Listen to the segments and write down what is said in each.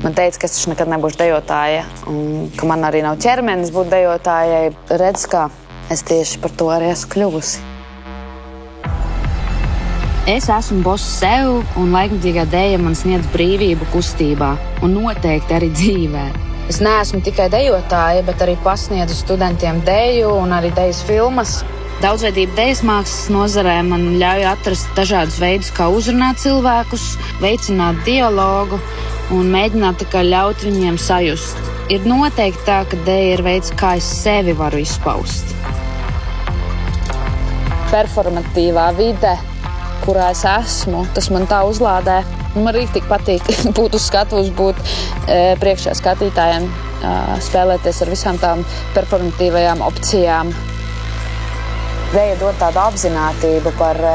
Man teica, ka es taču nekad nebūšu dejotāja un ka man arī nav ķermenis būt dejotājai. Redz, kā es tieši par to arī esmu kļuvusi. Es esmu boss sev, un laikmatīgā deja man sniedz brīvību kustībā un noteikti arī dzīvē. Es neesmu tikai dejotāja, bet arī pasniedzu studentiem deju un arī dejas filmas. Daudzveidība dejas mākslas nozarē man ļauj atrast dažādus veidus, kā uzrunāt cilvēkus, veicināt dialogu un mēģināt tikai ļaut viņiem sajust. Ir noteikti tā, ka deja ir veids, kā es sevi varu izpaust. Performatīvā vide, kurā es esmu, tas man tā uzlādē. Man rīktīgi patīk būt uz skatuves, būt priekšā skatītājiem, spēlēties ar visām tām performatīvajām opcijām. Deja dod tādu apzinātību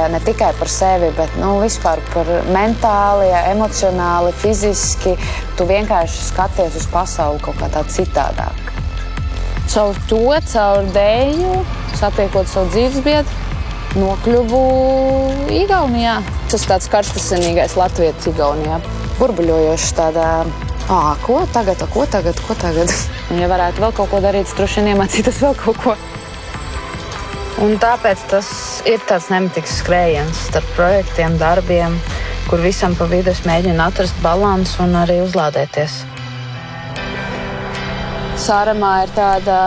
ne tikai par sevi, bet vispār par mentāli, emocionāli, fiziski. Tu vienkārši skaties uz pasauli kaut kā tā citādāk. Caur deju, satiekot savu dzīvesbiedru, nokļuvu Igaunijā. Tas tāds karstasinīgais latvietis Igaunijā. Burbuļojošs tādā, ko tagad? Ja varētu vēl kaut ko darīt, droši vien iemācīties vēl kaut ko. Un tāpēc tas ir tāds nemitīgs skrējiens starp projektiem, darbiem, kur visam pa vidu es mēģinu atrast balansu un arī uzlādēties. Sāremā ir tāda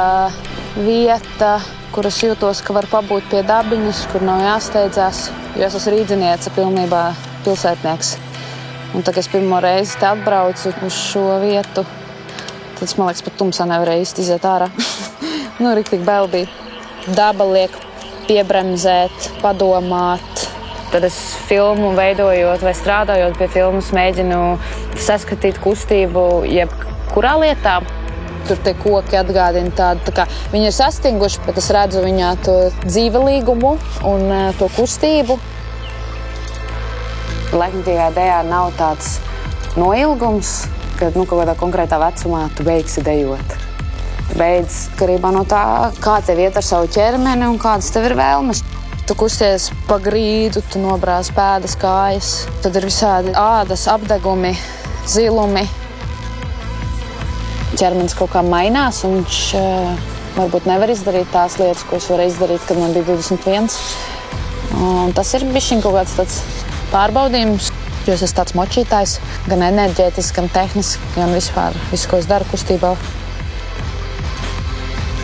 vieta, kur es jūtos, ka var pabūt pie dabiņas, kur nav jāsteidzās, jo es esmu rīdziniece, pilnībā pilsētnieks. Un tad, kad es pirmo reizi te atbraucu uz šo vietu, tad es, man liekas, pat tumsā nevarēju īsti iziet ārā. Riktīgi bail bija. Daba liek piebremzēt, padomāt. Tad es filmu veidojot vai strādājot pie filmas mēģinu saskatīt kustību jebkurā lietā. Tur tie koki atgādina tādu, tā kā viņi ir sastinguši, bet es redzu viņā to dzīvelīgumu un to kustību. Laikmatīgajā dejā nav tāds noilgums, ka kaut kādā konkrētā vecumā tu beigsi dejot. Beidz karībā no tā, kā tev iet ar savu ķermeni un kādas tev ir vēlmes. Tu kusties pa grīdu, tu nobrāz pēdas, kājas. Tad ir visādi ādas, apdegumi, zilumi. Ķermenis kaut kā mainās, un viņš varbūt nevar izdarīt tās lietas, ko es varēju izdarīt, kad man bija 21. Un tas ir bišķiņ kaut kāds tāds pārbaudījums, jo es esmu tāds močītājs, gan enerģētiski, gan tehniski, gan vispār visu, ko es daru kustībā.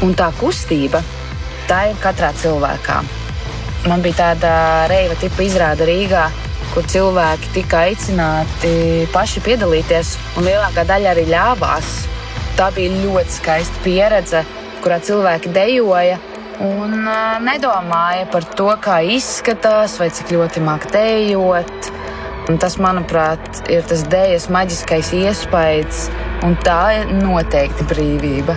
Un tā kustība, tā ir katrā cilvēkā. Man bija tāda reiva tipa izrāde Rīgā, kur cilvēki tika aicināti paši piedalīties, un lielākā daļa arī ļāvās. Tā bija ļoti skaista pieredze, kurā cilvēki dejoja un nedomāja par to, kā izskatās vai cik ļoti māk dejot. Un tas, manuprāt, ir tas dejas maģiskais iespējas, un tā ir noteikti brīvība.